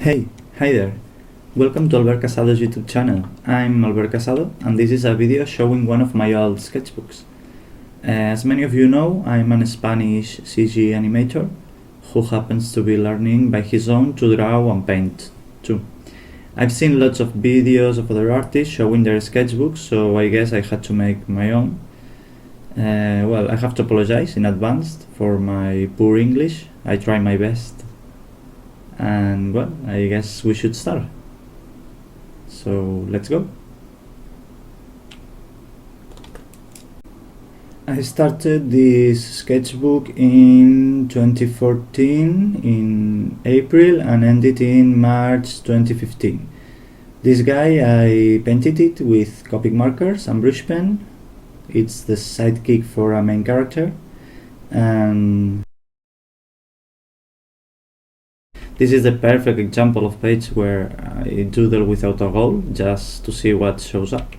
Hey, hi there. Welcome to Albert Casado's YouTube channel. I'm Albert Casado and this is a video showing one of my old sketchbooks. As many of you know, I'm a Spanish CG animator who happens to be learning by his own to draw and paint too. I've seen lots of videos of other artists showing their sketchbooks, so I guess I had to make my own. Well, I have to apologize in advance for my poor English. I try my best. And well, I guess we should start. So let's go. I started this sketchbook in 2014 in April and ended in March 2015. This guy, I painted it with Copic markers and brush pen. It's the sidekick for a main character, and this is the perfect example of page where I doodle without a goal, just to see what shows up.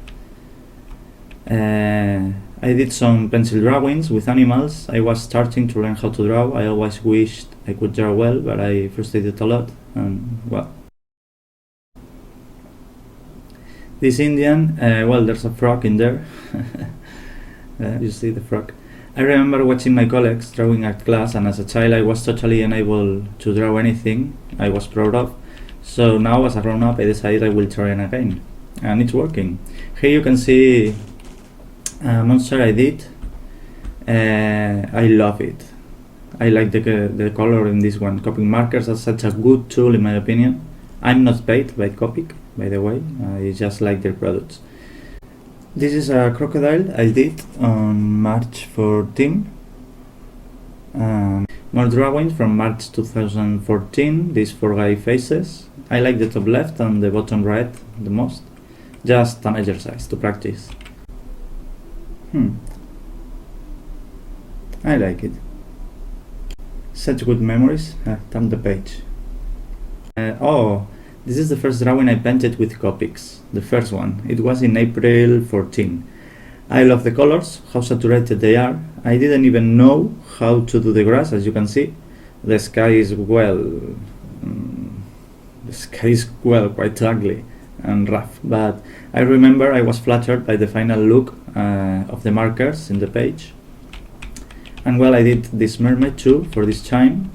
I did some pencil drawings with animals. I was starting to learn how to draw. I always wished I could draw well, but I frustrated a lot, and well. This Indian, well, there's a frog in there. You see the frog. I remember watching my colleagues drawing at class, and as a child I was totally unable to draw anything I was proud of. So now as a grown up I decided I will try it again, and it's working. Here you can see a monster I did. I love it. I like the color in this one. Copic markers are such a good tool in my opinion. I'm not paid by Copic, by the way. I just like their products. This is a crocodile I did on March 14. More drawings from March 2014, these 4 guy faces. I like the top left and the bottom right the most. Just an exercise to practice. I like it. Such good memories. Turn the page. This is the first drawing I painted with Copics, the first one. It was in April 14. I love the colors, how saturated they are. I didn't even know how to do the grass, as you can see. The sky is quite ugly and rough, but I remember I was flattered by the final look of the markers in the page. And well, I did this mermaid too for this chime,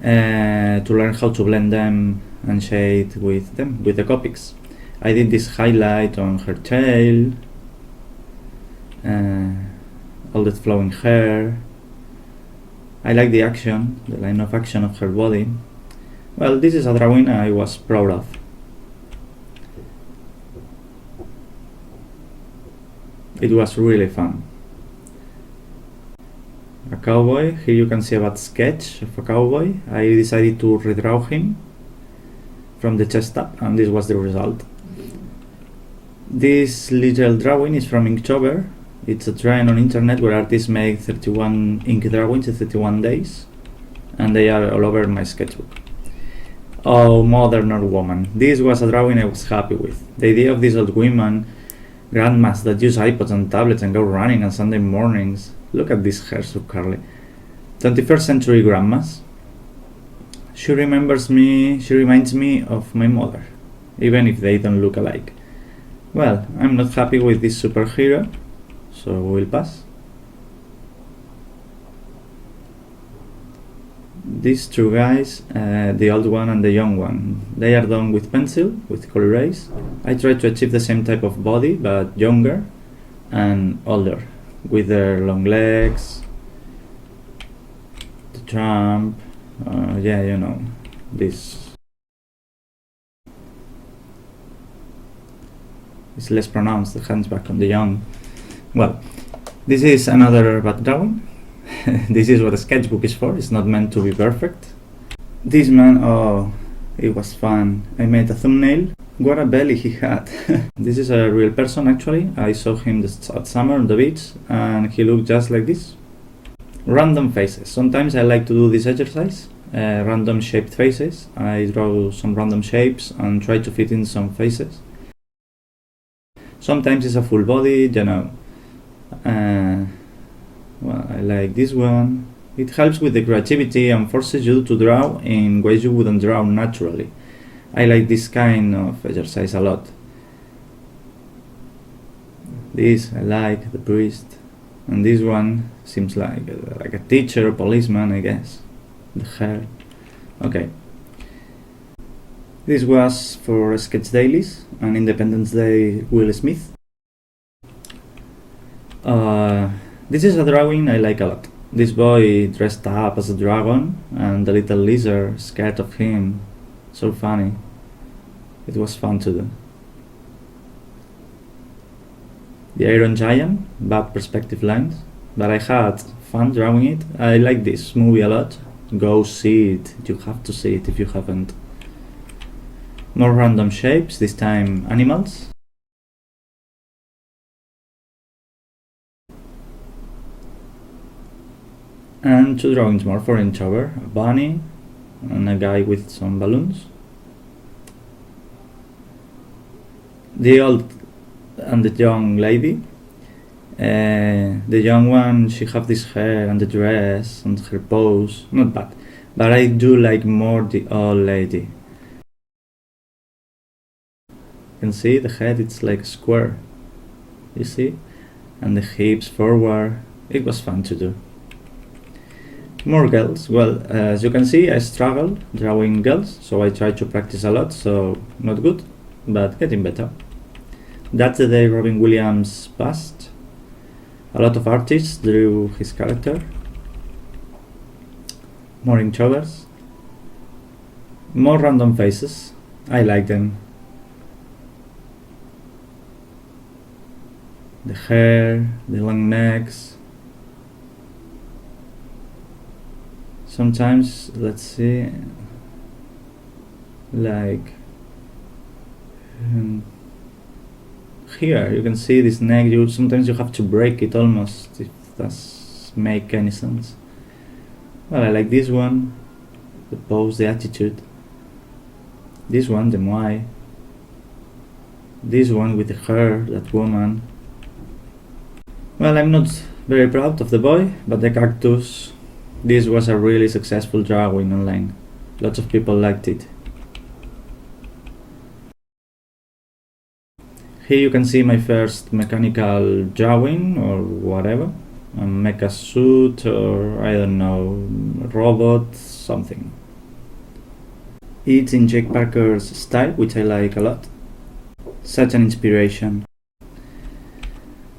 to learn how to blend them and shade with them, with the Copics. I did this highlight on her tail, all that flowing hair. I like the action, the line of action of her body. Well, this is a drawing I was proud of. It was really fun. A cowboy, here you can see a bad sketch of a cowboy. I decided to redraw him from the chest up, and this was the result. This little drawing is from Inktober. It's a trend on internet where artists make 31 ink drawings in 31 days, and they are all over my sketchbook. Oh, modern or woman. This was a drawing I was happy with. The idea of these old women, grandmas that use iPods and tablets and go running on Sunday mornings. Look at this hair, so curly. 21st century grandmas. She reminds me of my mother, even if they don't look alike. Well, I'm not happy with this superhero, so we'll pass. These two guys, the old one and the young one, they are done with pencil, with color erase. I try to achieve the same type of body, but younger and older, with their long legs, the jump. Yeah, you know, this is less pronounced, the hunchback on the young. Well, this is another bad drawing. This is what a sketchbook is for. It's not meant to be perfect. This man, oh, it was fun. I made a thumbnail. What a belly he had. This is a real person actually. I saw him at summer on the beach and he looked just like this. Random faces. Sometimes I like to do this exercise. Random shaped faces. I draw some random shapes and try to fit in some faces. Sometimes it's a full body, you know. Well, I like this one. It helps with the creativity and forces you to draw in ways you wouldn't draw naturally. I like this kind of exercise a lot. This I like, the priest, and this one seems like a teacher, policeman, I guess. The hair. Okay. This was for Sketch Dailies and Independence Day Will Smith. This is a drawing I like a lot. This boy dressed up as a dragon and the little lizard scared of him. So funny. It was fun to do. The Iron Giant, bad perspective lines, but I had fun drawing it. I like this movie a lot. Go see it. You have to see it if you haven't. More random shapes, this time animals. And two drawings more for Inktober, a bunny and a guy with some balloons. The old and the young lady. The young one, she have this hair and the dress and her pose, not bad. But I do like more the old lady. You can see the head, it's like a square. You see? And the hips forward. It was fun to do. More girls. Well, as you can see, I struggle drawing girls, so I try to practice a lot, so not good, but getting better. That's the day Robin Williams passed. A lot of artists drew his character. More Inktovers. More random faces. I like them. The hair, the long necks. Sometimes, let's see, like here you can see this neck. Sometimes you have to break it almost, if that make any sense. Well, I like this one, the pose, the attitude. This one, the moi. This one with the hair, that woman. Well, I'm not very proud of the boy, but the cactus. This was a really successful drawing online. Lots of people liked it. Here you can see my first mechanical drawing or whatever. A mecha suit or I don't know, robot, something. It's in Jake Parker's style, which I like a lot. Such an inspiration.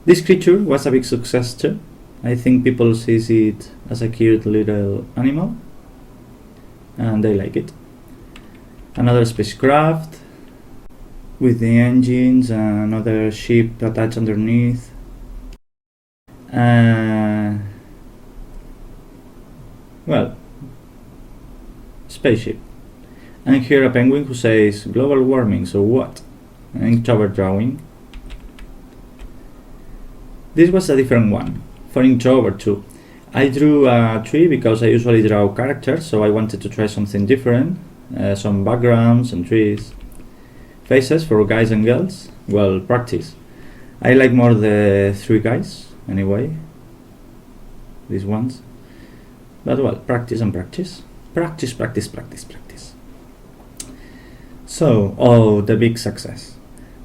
This creature was a big success too. I think people see it as a cute little animal and they like it. Another spacecraft with the engines and another ship attached underneath. Well, spaceship. And here a penguin who says global warming, so what? An Inktober drawing. This was a different one. For Inktober too. I drew a tree because I usually draw characters, so I wanted to try something different. Some backgrounds and trees. Faces for guys and girls. Well, practice. I like more the three guys, anyway. These ones. But well, practice and practice. Practice, practice, practice, practice. So, the big success.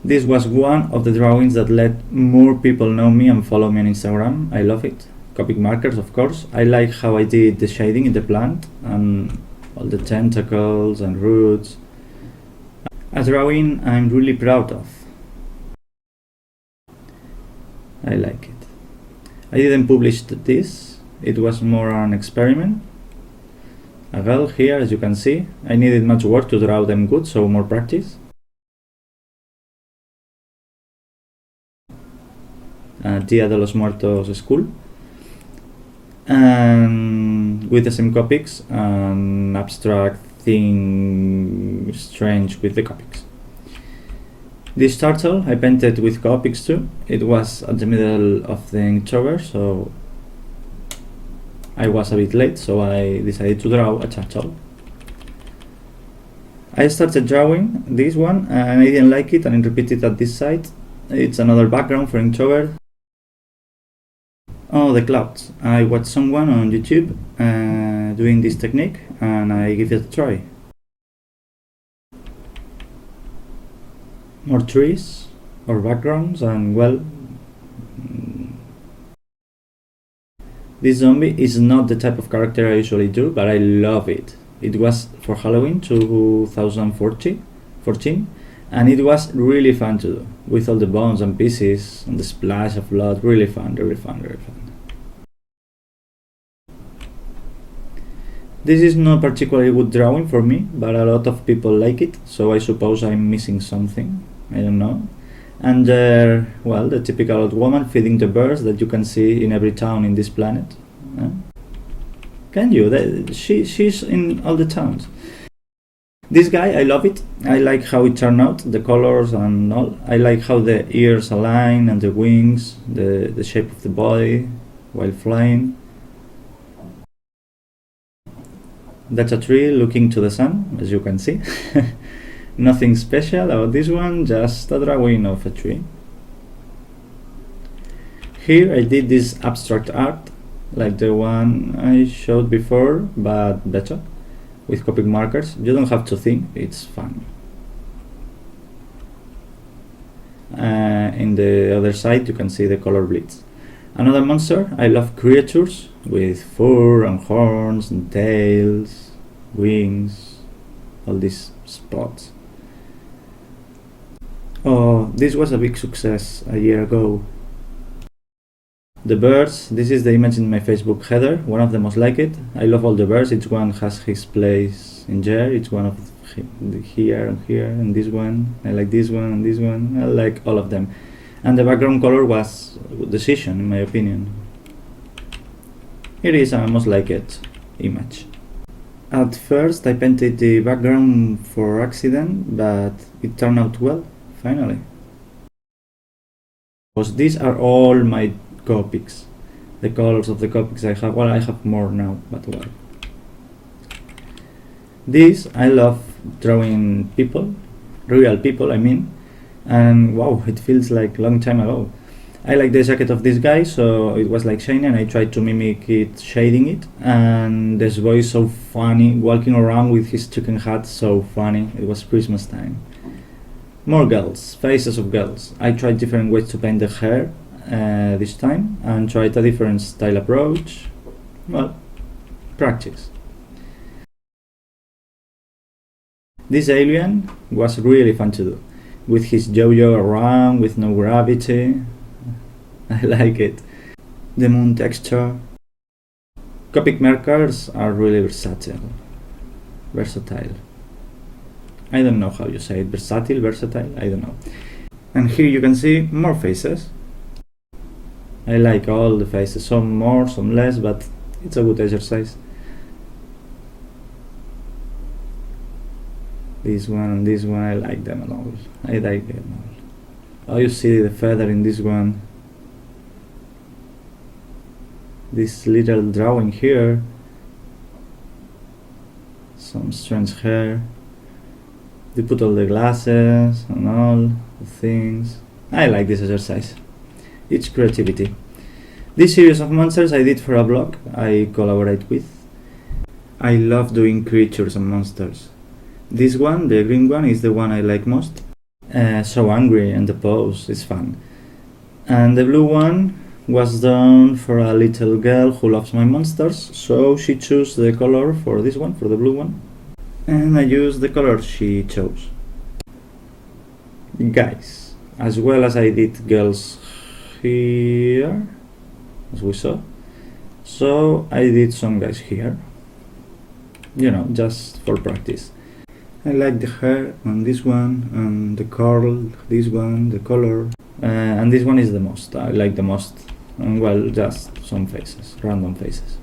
This was one of the drawings that let more people know me and follow me on Instagram. I love it. Copic markers, of course. I like how I did the shading in the plant and all the tentacles and roots. A drawing I'm really proud of. I like it. I didn't publish this. It was more an experiment. A girl here, as you can see. I needed much work to draw them good, so more practice. Dia de los Muertos school, and with the same copics, an abstract thing strange with the copics. This turtle I painted with copics too. It was at the middle of the Inktober, so I was a bit late, so I decided to draw a turtle. I started drawing this one and I didn't like it and I repeated at this side. It's another background for Inktober. Oh, the clouds. I watched someone on YouTube doing this technique and I give it a try. More trees or backgrounds, and well, this zombie is not the type of character I usually do, but I love it. It was for Halloween 2014, and it was really fun to do, with all the bones and pieces and the splash of blood. Really fun, really fun, really fun. This is not particularly good drawing for me, but a lot of people like it, so I suppose I'm missing something. I don't know. And well, the typical old woman feeding the birds that you can see in every town in this planet. Can you? She's in all the towns. This guy, I love it. I like how it turned out, the colors and all. I like how the ears align and the wings, the shape of the body while flying. That's a tree looking to the sun, as you can see. Nothing special about this one, just a drawing of a tree. Here I did this abstract art, like the one I showed before, but better, with Copic markers. You don't have to think, it's fun. In the other side you can see the color bleeds. Another monster. I love creatures with fur and horns and tails, wings, all these spots. Oh, this was a big success a year ago. The birds, this is the image in my Facebook header, one of the most liked. I love all the birds, each one has his place in there, each one of here and here, and this one, I like this one and this one, I like all of them. And the background color was a decision, in my opinion. Here is a most liked image. At first I painted the background for accident, but it turned out well, finally. Because these are all my Copics, the colors of the Copics I have. Well, I have more now, but well. This, I love drawing people, real people I mean, and wow, it feels like a long time ago. I like the jacket of this guy, so it was like shiny, and I tried to mimic it, shading it, and this boy is so funny, walking around with his chicken hat, so funny. It was Christmas time. More girls, faces of girls. I tried different ways to paint the hair this time, and tried a different style approach. Well, practice. This alien was really fun to do, with his yo-yo around, with no gravity. I like it. The moon texture. Copic markers are really versatile. I don't know how you say it, versatile, I don't know. And here you can see more faces. I like all the faces, some more, some less, but it's a good exercise. This one and this one, I like them all. Oh, you see the feather in this one. This little drawing here. Some strange hair. They put all the glasses and all the things. I like this exercise. It's creativity. This series of monsters I did for a blog I collaborate with. I love doing creatures and monsters. This one, the green one, is the one I like most. So angry, and the pose is fun. And the blue one was done for a little girl who loves my monsters, so she chose the color for this one, for the blue one. And I used the color she chose. Guys, as well as I did girls here, as we saw, so I did some guys here, you know, just for practice. I like the hair on this one, and the curl, this one, the color, and this one is the most, I like the most, and well, just some faces, random faces.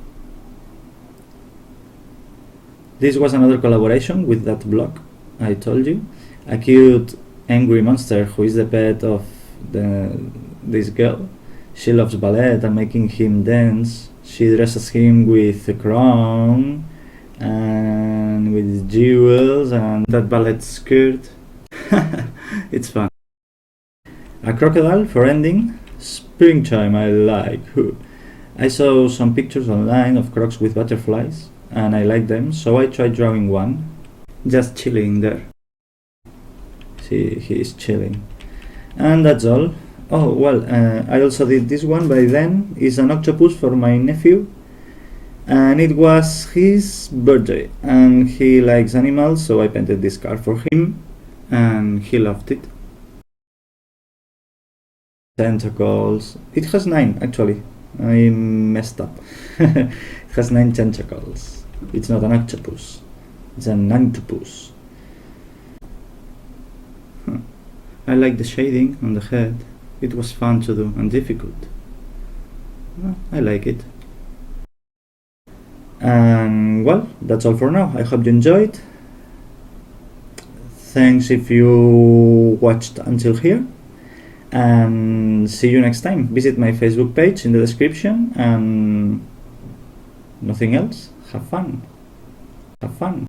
This was another collaboration with that blog I told you, a cute angry monster who is the pet of this girl. She loves ballet and making him dance. She dresses him with a crown and with jewels and that ballet skirt. It's fun. A crocodile for ending. Springtime I like. I saw some pictures online of crocs with butterflies, and I liked them, so I tried drawing one, just chilling there. See, he is chilling. And that's all. Oh, well, I also did this one by then. It's an octopus for my nephew, and it was his birthday, and he likes animals, so I painted this card for him, and he loved it. Tentacles. It has 9, actually. I messed up. It has 9 tentacles. It's not an octopus. It's an octopus. I like the shading on the head. It was fun to do and difficult. I like it. And well, that's all for now. I hope you enjoyed. Thanks if you watched until here. And see you next time. Visit my Facebook page in the description, and nothing else. Have fun. Have fun.